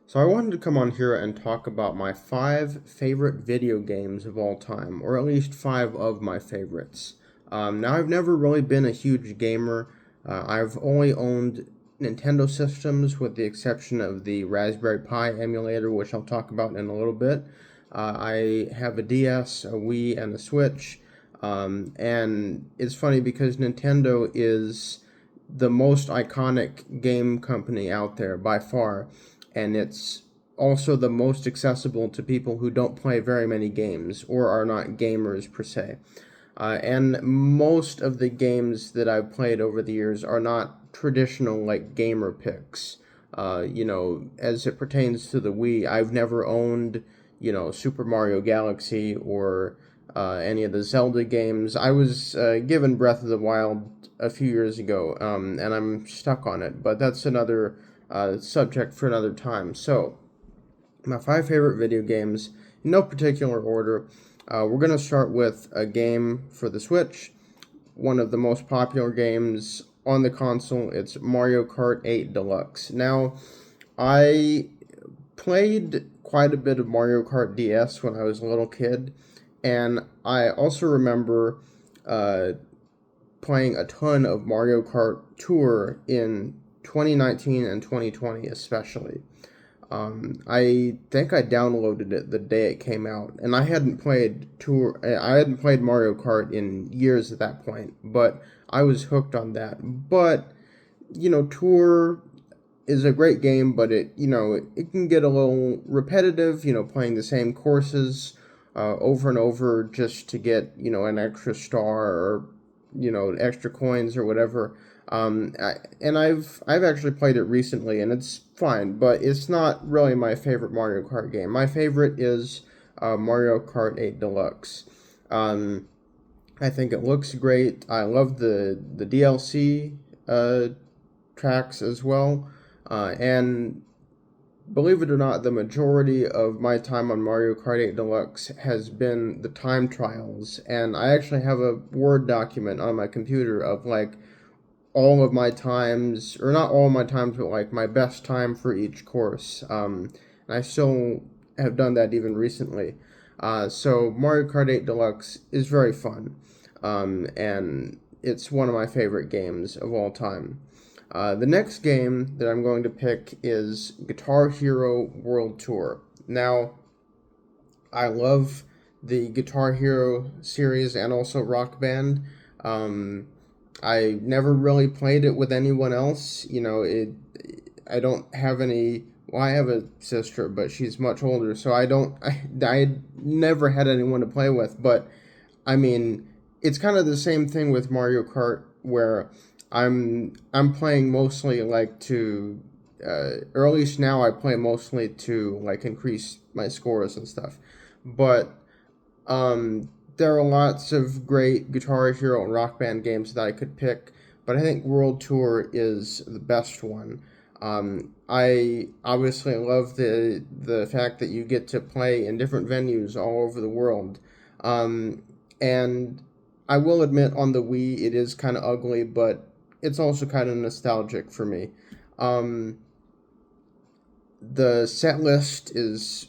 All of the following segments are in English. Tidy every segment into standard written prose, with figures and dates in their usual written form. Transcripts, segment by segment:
So I wanted to come on here and talk about my five favorite video games of all time, or at least five of my favorites. Now I've never really been a huge gamer. I've only owned Nintendo systems, with the exception of the Raspberry Pi emulator, which I'll talk about in a little bit. I have a DS, a Wii, and a Switch. And it's funny because Nintendo is the most iconic game company out there by far, and it's also the most accessible to people who don't play very many games or are not gamers per se. And most of the games that I've played over the years are not traditional like gamer picks. As it pertains to the Wii, I've never owned, Super Mario Galaxy or any of the Zelda games. I was given Breath of the Wild a few years ago, and I'm stuck on it, but that's another subject for another time. So, my five favorite video games, in no particular order. We're going to start with a game for the Switch, one of the most popular games on the console. It's Mario Kart 8 Deluxe. Now, I played quite a bit of Mario Kart DS when I was a little kid, and I also remember uh, playing a ton of Mario Kart Tour in 2019 and 2020, especially. I think I downloaded it the day it came out, and I hadn't played Mario Kart in years at that point, but I was hooked on that. But Tour is a great game, but it can get a little repetitive. Playing the same courses over and over just to get an extra star or extra coins or whatever. And I've actually played it recently, and it's fine, but it's not really my favorite Mario Kart game. My favorite is Mario Kart 8 Deluxe. Um, I think it looks great. I love the DLC tracks as well, and believe it or not, the majority of my time on Mario Kart 8 Deluxe has been the time trials, and I actually have a Word document on my computer of like all of my times, or not all of my times, but like my best time for each course. And I still have done that even recently. So Mario Kart 8 Deluxe is very fun, and it's one of my favorite games of all time. The next game that I'm going to pick is Guitar Hero World Tour. Now, I love the Guitar Hero series and also Rock Band. Um, I never really played it with anyone else. I don't have any. Well, I have a sister, but she's much older, so I don't. I never had anyone to play with. But I mean, it's kind of the same thing with Mario Kart, where I'm playing mostly like to, or at least now I play mostly to like increase my scores and stuff. But there are lots of great Guitar Hero and Rock Band games that I could pick, but I think World Tour is the best one. I obviously love the fact that you get to play in different venues all over the world. And I will admit, on the Wii it is kind of ugly, but it's also kind of nostalgic for me. Um, the set list is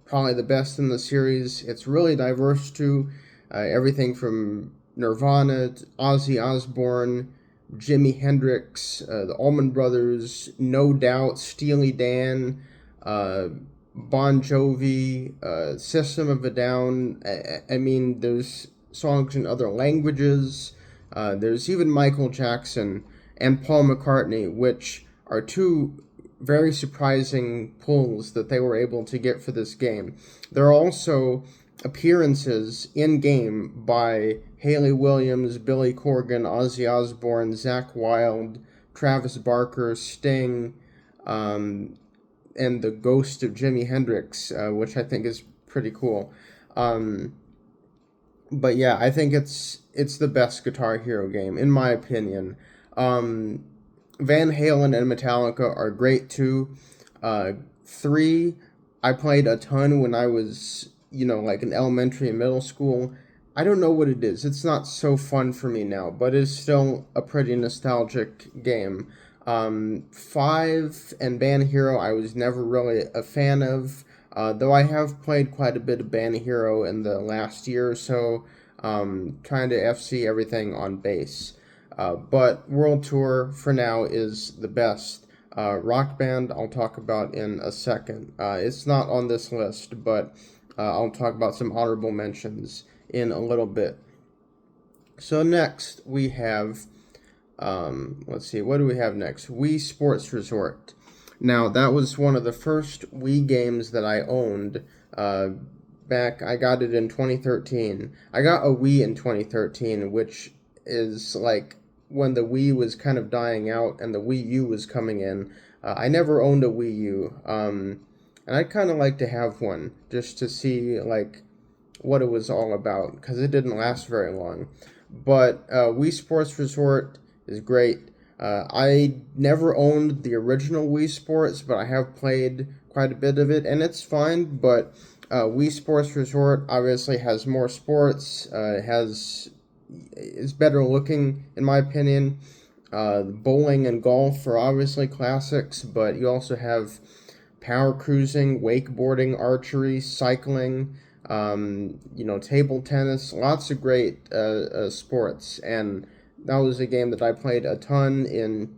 probably the best in the series. It's really diverse too. Everything from Nirvana to Ozzy Osbourne, Jimi Hendrix, the Allman Brothers, No Doubt, Steely Dan, uh, Bon Jovi, System of a Down. I mean, there's songs in other languages. There's even Michael Jackson and Paul McCartney, which are two very surprising pulls that they were able to get for this game. There are also appearances in game by Haley Williams, Billy Corgan, Ozzy Osbourne, Zach Wilde, Travis Barker, Sting, um, and the ghost of Jimi Hendrix, which I think is pretty cool. Um, but yeah, I think it's the best Guitar Hero game in my opinion. Um, Van Halen and Metallica are great too. Uh, Three, I played a ton when I was, like in elementary and middle school. I don't know what it is. It's not so fun for me now, but it's still a pretty nostalgic game. 5 and Band Hero I was never really a fan of, though I have played quite a bit of Band Hero in the last year or so, trying to FC everything on base. But World Tour for now is the best. Rock Band I'll talk about in a second. It's not on this list, but I'll talk about some honorable mentions in a little bit. So next we have, let's see, what do we have next? Wii Sports Resort. Now that was one of the first Wii games that I owned. Back, I got it in 2013. I got a Wii in 2013, which is like when the Wii was kind of dying out and the Wii U was coming in. I never owned a Wii U, and I'd kind of like to have one just to see like what it was all about, because it didn't last very long. But Wii Sports Resort is great. I never owned the original Wii Sports, but I have played quite a bit of it, and it's fine. But Wii Sports Resort obviously has more sports. It's better looking, in my opinion. Bowling and golf are obviously classics, but you also have power cruising, wakeboarding, archery, cycling, table tennis, lots of great sports. And that was a game that I played a ton in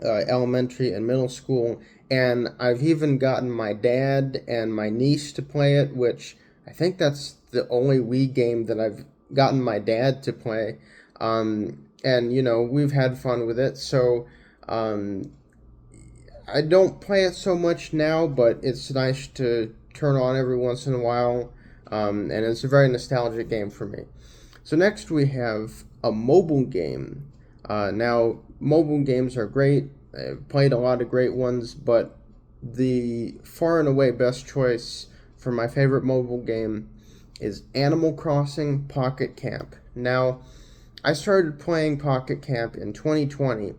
elementary and middle school. And I've even gotten my dad and my niece to play it, which I think that's the only Wii game that I've gotten my dad to play. And we've had fun with it. So I don't play it so much now, but it's nice to turn on every once in a while. And it's a very nostalgic game for me. So next we have a mobile game. Now, mobile games are great. I've played a lot of great ones, but the far and away best choice for my favorite mobile game is Animal Crossing Pocket Camp. Now, I started playing Pocket Camp in 2020,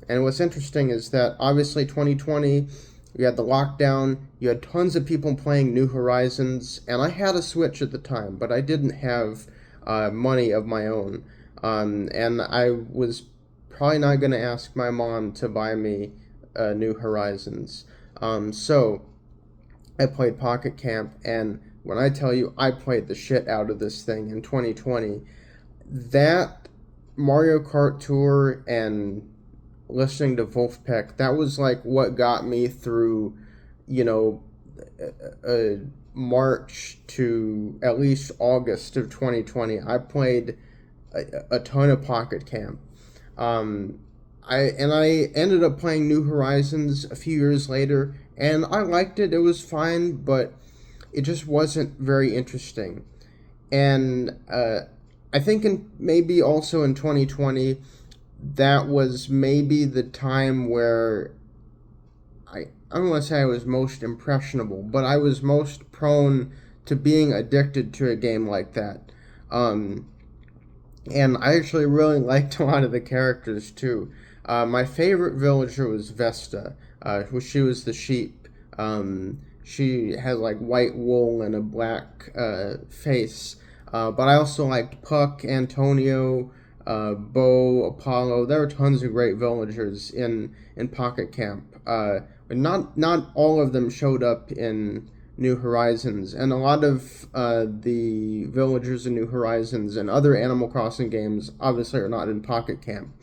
and what's interesting is that obviously 2020, you had the lockdown, you had tons of people playing New Horizons, and I had a Switch at the time, but I didn't have money of my own. And I was probably not going to ask my mom to buy me New Horizons. So I played Pocket Camp, and when I tell you I played the shit out of this thing in 2020, that Mario Kart Tour and listening to Wolfpack, that was like what got me through, March to at least August of 2020. I played a ton of Pocket Camp. I ended up playing New Horizons a few years later, and I liked it. It was fine, but it just wasn't very interesting. And I think maybe also in 2020, that was maybe the time where I don't want to say I was most impressionable, but I was most prone to being addicted to a game like that. And I actually really liked a lot of the characters too. My favorite villager was Vesta. She was the sheep. She had like white wool and a black face. But I also liked Puck, Antonio, Bo, Apollo. There were tons of great villagers in Pocket Camp. Not all of them showed up in New Horizons, and a lot of the villagers in New Horizons and other Animal Crossing games obviously are not in Pocket Camp.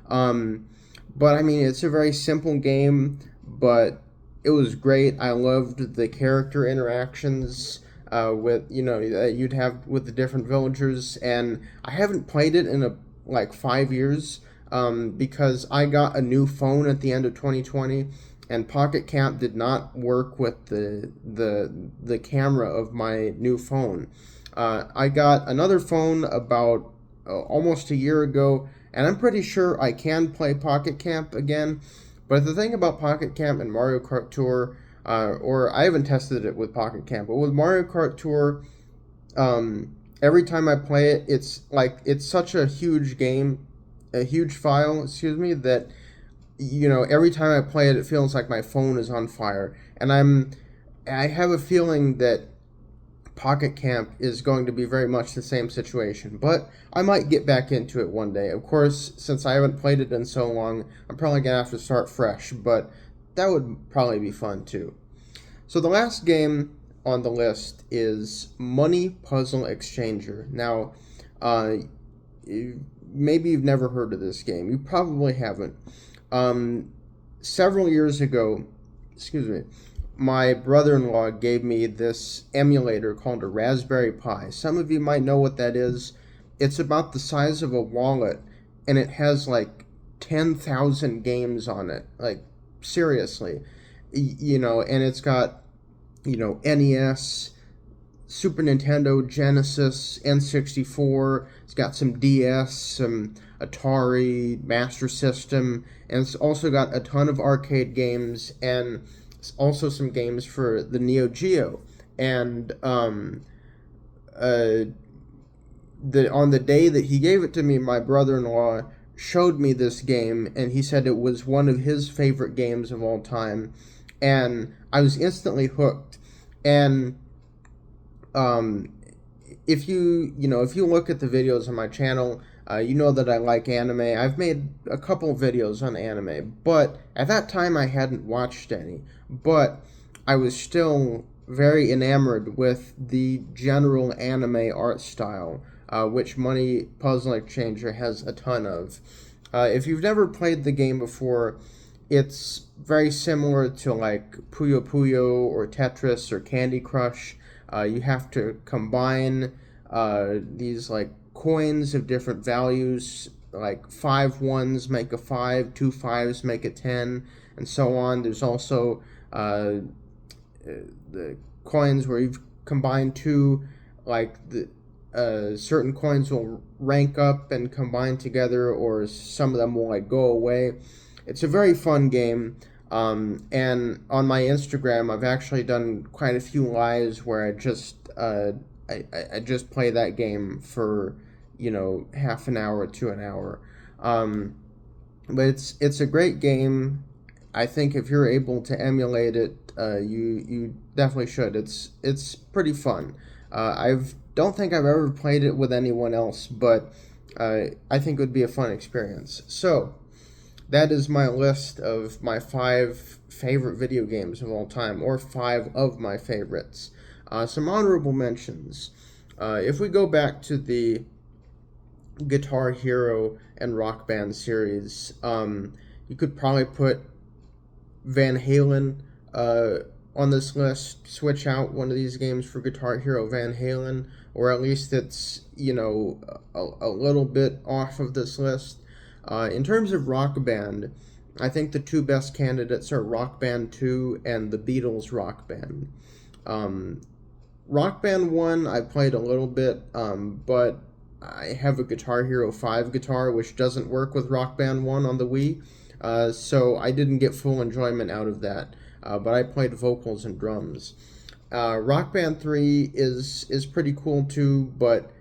But I mean, it's a very simple game, but it was great. I loved the character interactions that you'd have with the different villagers, and I haven't played it in like 5 years because I got a new phone at the end of 2020. And Pocket Camp did not work with the camera of my new phone. I got another phone about almost a year ago, and I'm pretty sure I can play Pocket Camp again. But the thing about Pocket Camp and Mario Kart Tour, or I haven't tested it with Pocket Camp, but with Mario Kart Tour, every time I play it, it's such a huge game, a huge file, that every time I play it, it feels like my phone is on fire. And I have a feeling that Pocket Camp is going to be very much the same situation, but I might get back into it one day. Of course, since I haven't played it in so long, I'm probably going to have to start fresh, but that would probably be fun too. So the last game on the list is Money Puzzle Exchanger. Now, maybe you've never heard of this game. You probably haven't. Several years ago, excuse me, my brother-in-law gave me this emulator called a Raspberry Pi. Some of you might know what that is. It's about the size of a wallet, and it has like 10,000 games on it. Like, seriously. And it's got, NES, Super Nintendo, Genesis, N64. It's got some DS, some Atari, Master System, and it's also got a ton of arcade games and also some games for the Neo Geo. And on the day that he gave it to me, my brother-in-law showed me this game, and he said it was one of his favorite games of all time, and I was instantly hooked. And if you look at the videos on my channel, you know that I like anime. I've made a couple videos on anime, but at that time I hadn't watched any. But I was still very enamored with the general anime art style, which Money Puzzle Exchanger has a ton of. If you've never played the game before, it's very similar to like Puyo Puyo or Tetris or Candy Crush. You have to combine these like coins of different values, like 5 ones make a 5, 2 5s make a 10, and so on. There's also the coins where you've combined two, like the certain coins will rank up and combine together, or some of them will like go away. It's a very fun game. And on my Instagram, I've actually done quite a few lives where I just play that game for half an hour to an hour. But it's a great game. I think if you're able to emulate it, you definitely should. It's pretty fun. Don't think I've ever played it with anyone else, but I think it would be a fun experience. So that is my list of my 5 favorite video games of all time, or 5 of my favorites. Some honorable mentions. If we go back to the Guitar Hero and Rock Band series, you could probably put Van Halen on this list. Switch out one of these games for Guitar Hero Van Halen, or at least it's a little bit off of this list. In terms of Rock Band, I think the 2 best candidates are Rock Band 2 and the Beatles Rock Band. Rock Band 1 I played a little bit, but I have a Guitar Hero 5 guitar, which doesn't work with Rock Band 1 on the Wii, so I didn't get full enjoyment out of that, but I played vocals and drums. Rock Band 3 is pretty cool too, but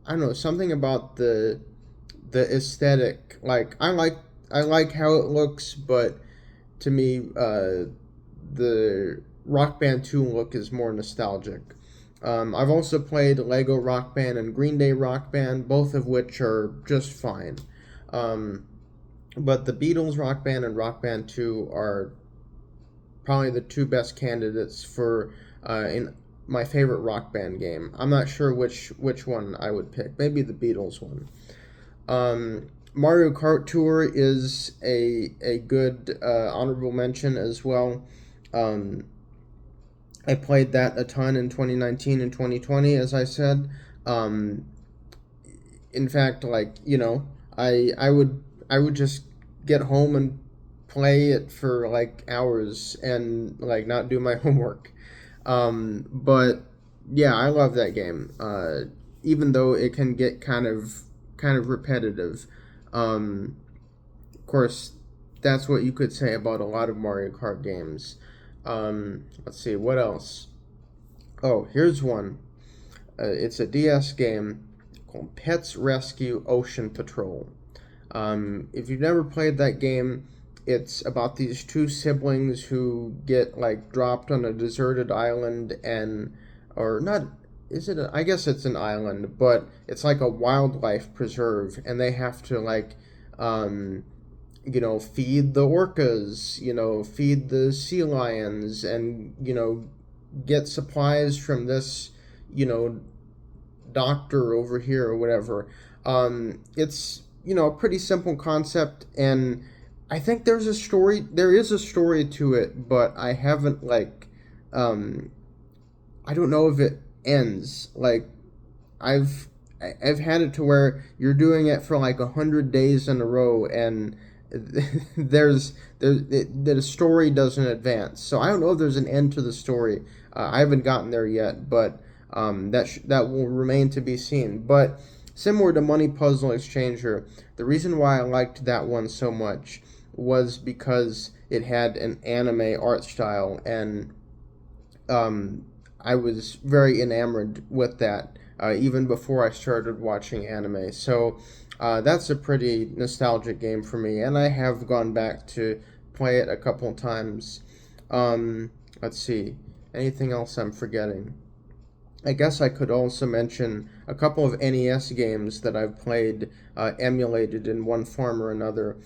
I don't know, something about the aesthetic. Like I like how it looks, but to me, the Rock Band 2 look is more nostalgic. I've also played Lego Rock Band and Green Day Rock Band, both of which are just fine. But the Beatles Rock Band and Rock Band 2 are probably the 2 best candidates for in my favorite Rock Band game. I'm not sure which one I would pick. Maybe the Beatles one. Mario Kart Tour is a good honorable mention as well. I played that a ton in 2019 and 2020, as I said. In fact, I would just get home and play it for like hours and like not do my homework. But yeah, I love that game. Even though it can get kind of repetitive. Of course, that's what you could say about a lot of Mario Kart games. Let's see, what else? Oh, here's one. It's a DS game called Pets Rescue Ocean Patrol. If you've never played that game, it's about these 2 siblings who get like dropped on a deserted island, or not. is it? I guess it's an island, but it's like a wildlife preserve, and they have to like, um, feed the orcas, feed the sea lions, and get supplies from this, you know, doctor over here or whatever. It's a pretty simple concept, and I think there's a story. There is a story to it, but I haven't um, I don't know if it ends. Like I've I've had it to where you're doing it for like 100 days in a row, and the story doesn't advance. So I don't know if there's an end to the story. I haven't gotten there yet, but that will remain to be seen. But similar to Money Puzzle Exchanger, the reason why I liked that one so much was because it had an anime art style, and I was very enamored with that even before I started watching anime. So that's a pretty nostalgic game for me, and I have gone back to play it a couple of times. Let's see, anything else I'm forgetting? I guess I could also mention a couple of NES games that I've played emulated in one form or another.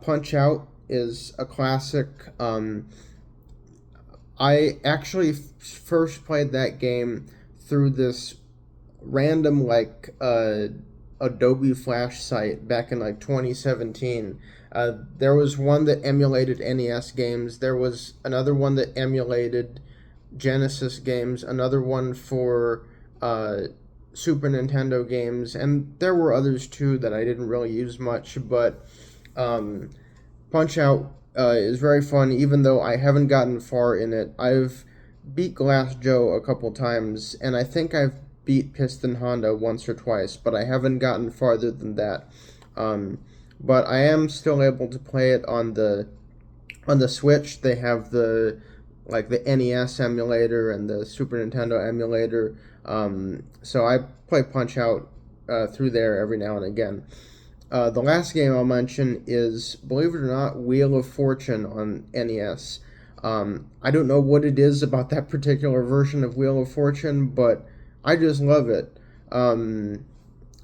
Punch Out is a classic. I actually first played that game through this random Adobe Flash site back in like 2017. There was one that emulated NES games. There was another one that emulated Genesis games. Another one for Super Nintendo games, and there were others too that I didn't really use much. But um, Punch Out is very fun, even though I haven't gotten far in it. I've beat Glass Joe a couple times, and I think I've beat Piston Honda once or twice, but I haven't gotten farther than that. But I am still able to play it on the Switch. They have the NES emulator and the Super Nintendo emulator. So I play Punch Out through there every now and again. The last game I'll mention is, believe it or not, Wheel of Fortune on NES. I don't know what it is about that particular version of Wheel of Fortune, but I just love it.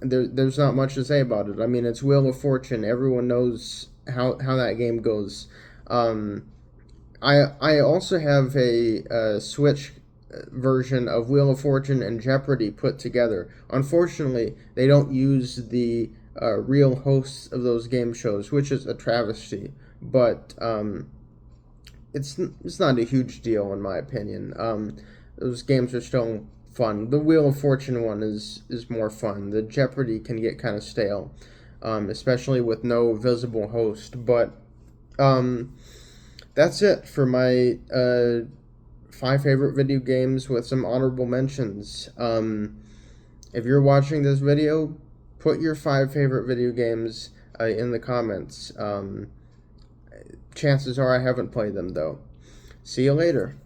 There's not much to say about it. I mean, it's Wheel of Fortune. Everyone knows how that game goes. I also have a Switch version of Wheel of Fortune and Jeopardy put together. Unfortunately, they don't use the real hosts of those game shows, which is a travesty. But it's not a huge deal in my opinion. Those games are still fun. The Wheel of Fortune one is more fun. The Jeopardy can get kind of stale, especially with no visible host. But that's it for my 5 favorite video games with some honorable mentions. If you're watching this video, put your 5 favorite video games in the comments. Chances are I haven't played them, though. See you later.